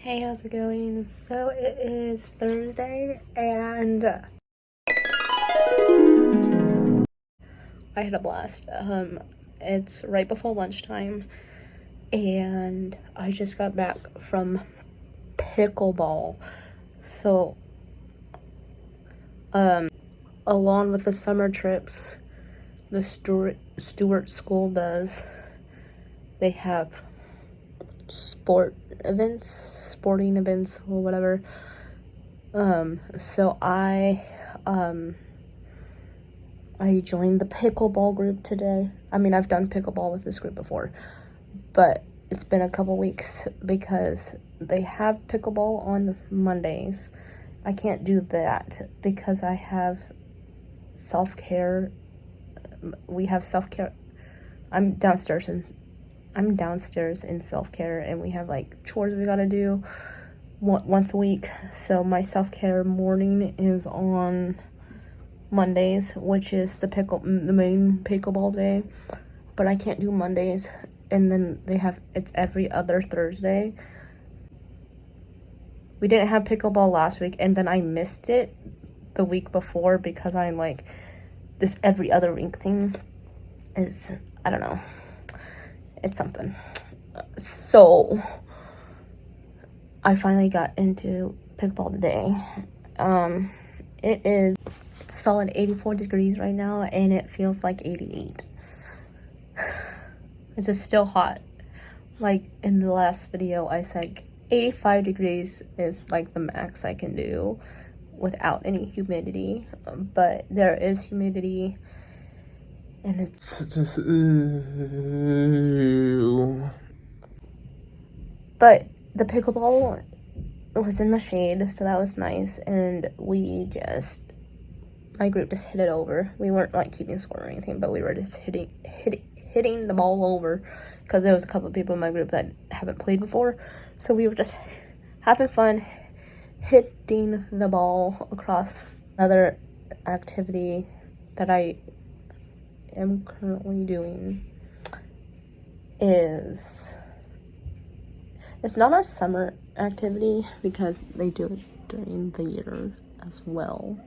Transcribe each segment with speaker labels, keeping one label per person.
Speaker 1: Hey, how's it going? So it is Thursday and I had a blast. It's right before lunchtime and I just got back from pickleball. So along with the summer trips the Stewart School does, they have sporting events or whatever. So I joined the pickleball group today. I mean, I've done pickleball with this group before, but it's been a couple weeks because they have pickleball on Mondays. I can't do that because I have self-care. We have self-care. I'm downstairs in self-care, and we have like chores we gotta do once a week. So my self-care morning is on Mondays, which is the main pickleball day, but I can't do Mondays. And then it's every other Thursday. We didn't have pickleball last week, and then I missed it the week before because I'm like, this every other week thing is, I don't know, it's something. So I finally got into pickleball today. It's a solid 84 degrees right now, and it feels like 88. It's just still hot. Like in the last video, I said 85 degrees is like the max I can do without any humidity. But there is humidity, and it's just But the pickleball was in the shade, so that was nice, and my group just hit it over. We weren't like keeping score or anything, but we were just hitting the ball over because there was a couple of people in my group that haven't played before, so we were just having fun hitting the ball across. Another activity that I am currently doing is, it's not a summer activity because they do it during the year as well.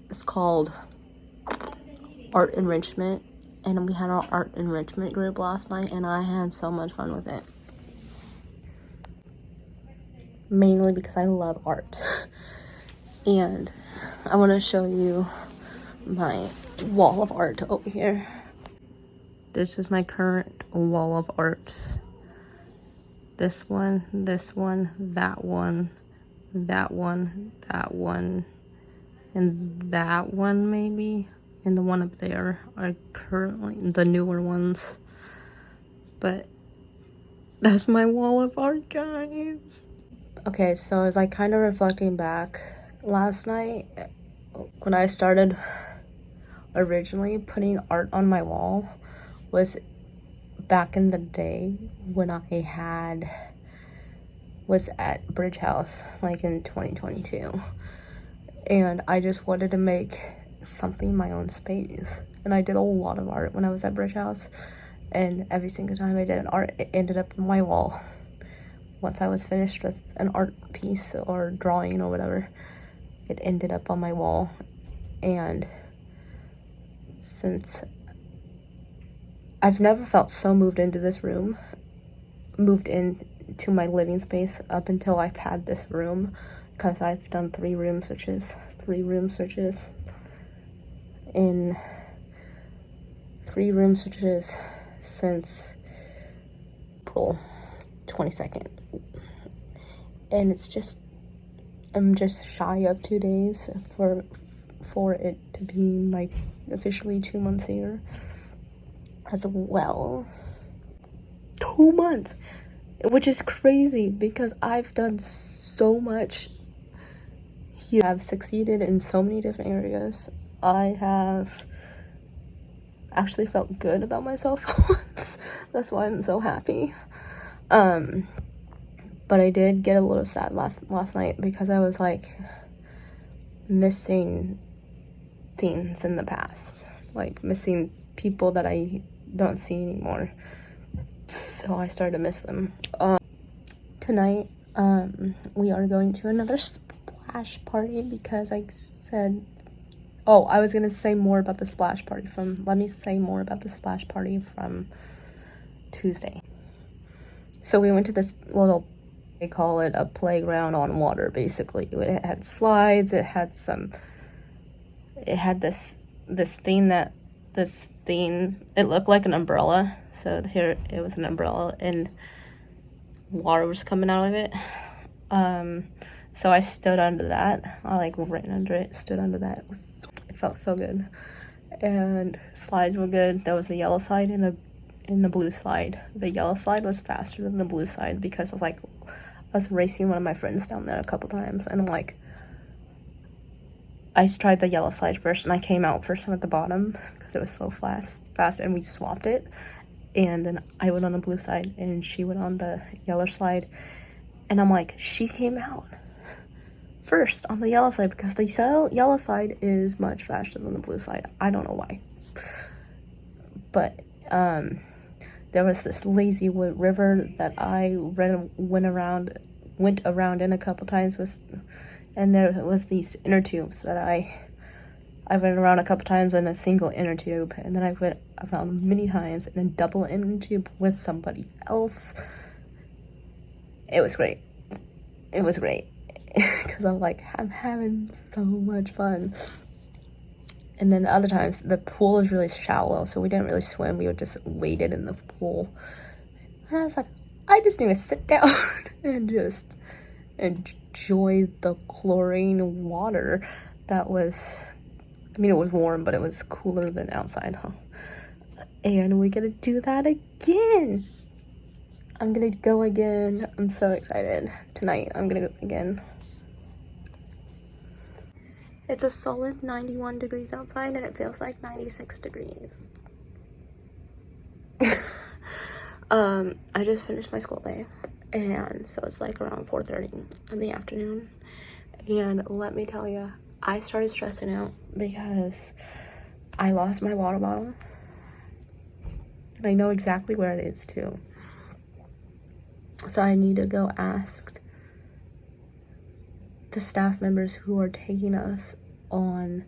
Speaker 1: It's called art enrichment, and we had our art enrichment group last night, and I had so much fun with it. Mainly because I love art. And I want to show you my wall of art over here. This is my current wall of art. This one, that one, that one, and that one maybe. And the one up there are currently the newer ones. But that's my wall of art, guys. Okay, so as I kind of reflecting back, last night when I started originally putting art on my wall was back in the day when I was at Bridge House, like in 2022, and I just wanted to make something my own space. And I did a lot of art when I was at Bridge House, and every single time I did an art, it ended up on my wall. Once I was finished with an art piece or drawing or whatever, it ended up on my wall. And since I've never felt so moved into my living space up until I've had this room, because I've done 3 room searches since April 22nd. And I'm just shy of 2 days for it to be my officially 2 months here as well. 2 months, which is crazy because I've done so much here. I've succeeded in so many different areas. I have actually felt good about myself. That's why I'm so happy. But I did get a little sad last night because I was like missing things in the past, like missing people that I don't see anymore. so I started to miss them. Tonight, we are going to another splash party because I said, oh, I was gonna say more about the splash party let me say more about the splash party from Tuesday. So we went to this little, they call it a playground on water, basically. It had slides, it had this thing, it looked like an umbrella. So here it was an umbrella and water was coming out of it. So I stood under that. I like ran under it, stood under that. It felt so good. And slides were good. There was the yellow slide and the blue slide. The yellow slide was faster than the blue slide because I was racing one of my friends down there a couple times, and I tried the yellow slide first, and I came out first at the bottom because it was so fast, and we swapped it. And then I went on the blue side, and she went on the yellow slide. And I'm like, she came out first on the yellow side because the yellow side is much faster than the blue side. I don't know why. But there was this lazy river that I went around in a couple times and there was these inner tubes that I went around a couple times in a single inner tube, and then I went around many times in a double inner tube with somebody else. It was great. Because I'm having so much fun. And then the other times, the pool was really shallow, so we didn't really swim. We just waded in the pool. And I was like, I just need to sit down and just enjoy the chlorine water that was, it was warm, but it was cooler than outside, huh? And we're gonna do that again. I'm gonna go again. I'm so excited. Tonight, I'm gonna go again. It's a solid 91 degrees outside, and it feels like 96 degrees. I just finished my school day, and so it's around 4:30 in the afternoon. And let me tell you, I started stressing out because I lost my water bottle. And I know exactly where it is, too. So I need to go ask the staff members who are taking us on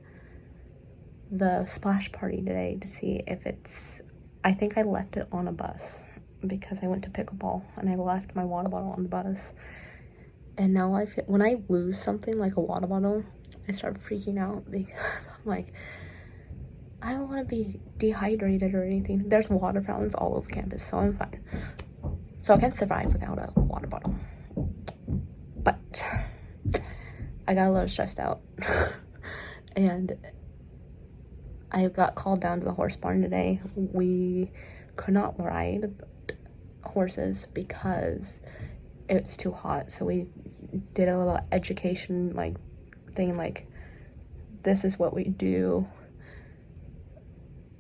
Speaker 1: the splash party today to see if I think I left it on a bus because I went to pickleball and I left my water bottle on the bus. And now when I lose something like a water bottle, I start freaking out because I'm like, I don't want to be dehydrated or anything. There's water fountains all over campus, so I'm fine. So I can survive without a water bottle. But I got a little stressed out. And I got called down to the horse barn today. We could not ride horses because it's too hot. So we did a little education thing, this is what we do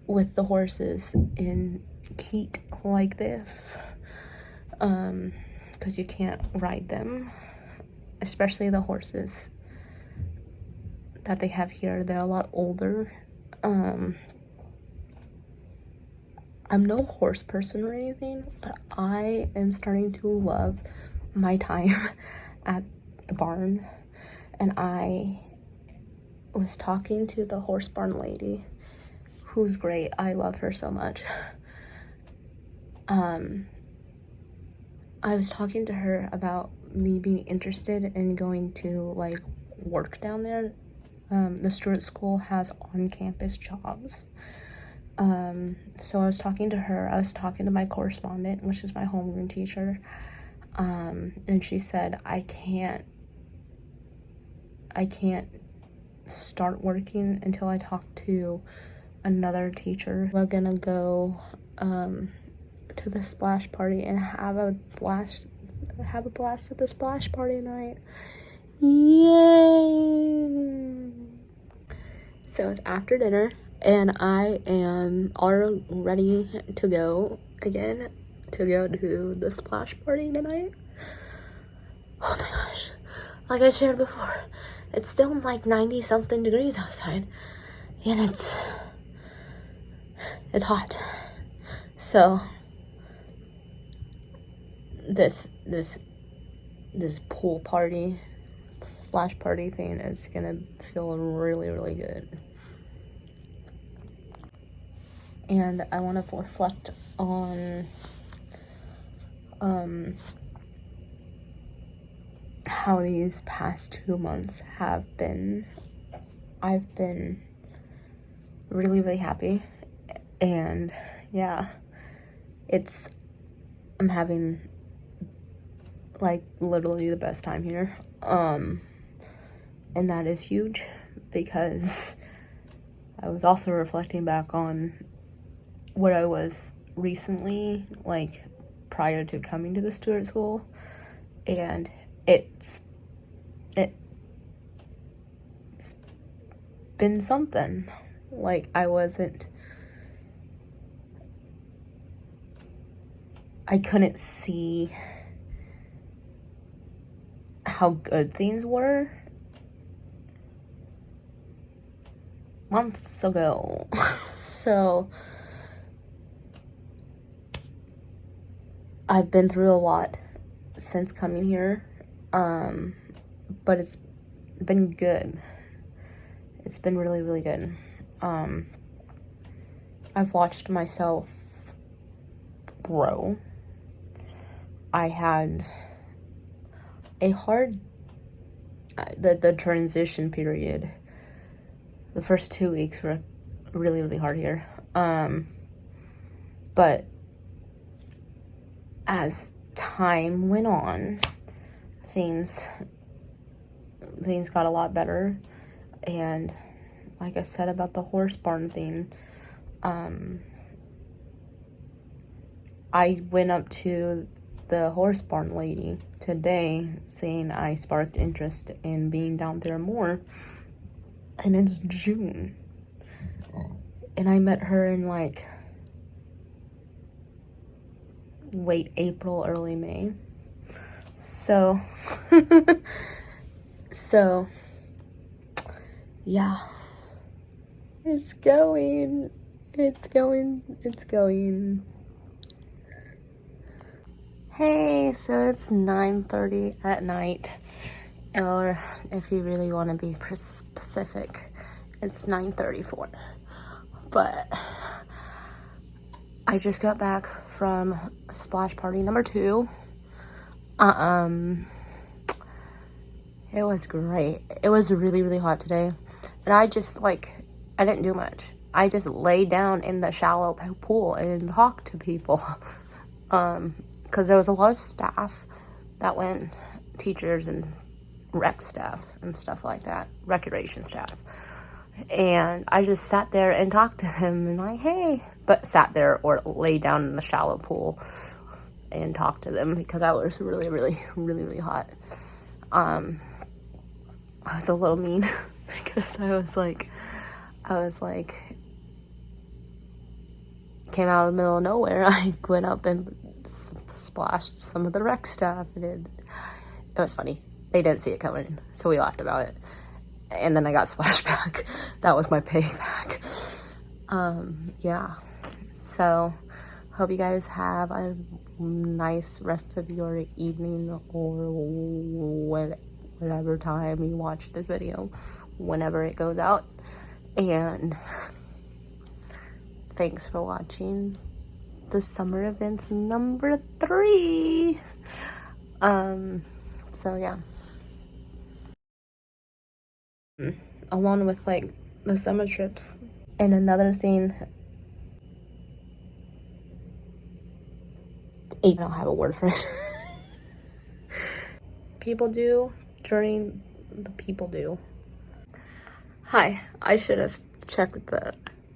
Speaker 1: with the horses in heat like this. Because you can't ride them, especially the horses that they have here. They're a lot older. I'm no horse person or anything, but I am starting to love my time at the barn. And I was talking to the horse barn lady, who's great. I love her so much. I was talking to her about me being interested in going to work down there. The Stewart School has on-campus jobs. So I was talking to her. I was talking to my correspondent, which is my homeroom teacher. And she said, I can't start working until I talk to another teacher. We're gonna go to the splash party and have a blast at the splash party night. Yay! So it's after dinner and I am all ready to go again to the splash party tonight. Oh my gosh, like I shared before, it's still 90 something degrees outside and it's hot. So this pool party, splash party thing is gonna feel really, really good. And I want to reflect on how these past 2 months have been. I've been really, really happy, and yeah, I'm having like literally the best time here, and that is huge, because I was also reflecting back on what I was recently, like prior to coming to the Stewart School, and it's been something. Like, I couldn't see how good things were months ago. So I've been through a lot since coming here, but it's been good. It's been really, really good. I've watched myself grow. I had a hard, the transition period. The first 2 weeks were really, really hard here. But as time went on, things got a lot better. And like I said about the horse barn thing, I went up to the horse barn lady today saying I sparked interest in being down there more, and it's June, and I met her in like late April, early May. So yeah, it's going. Hey, so it's 9:30 at night, or if you really want to be specific, it's 9:34. But I just got back from splash party number 2. It was great. It was really, really hot today, and I didn't do much. I just laid down in the shallow pool and talked to people. Because there was a lot of staff that went, teachers and rec staff and stuff like that, recreation staff. And I just sat there and talked to them and like, hey, but sat there or lay down in the shallow pool and talked to them because I was really, really, really, really hot. I was a little mean because I was like, came out of the middle of nowhere. I went up and splashed some of the rec staff, and it was funny. They didn't see it coming, so we laughed about it. And then I got splashed back. That was my payback. Yeah. So, hope you guys have a nice rest of your evening or whatever time you watch this video, whenever it goes out. And thanks for watching the summer events number 3. So yeah. Along with like the summer trips. And another thing, I don't have a word for it. People do during the people do. Hi, I should have checked the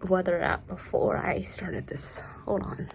Speaker 1: weather app before I started this. Hold on.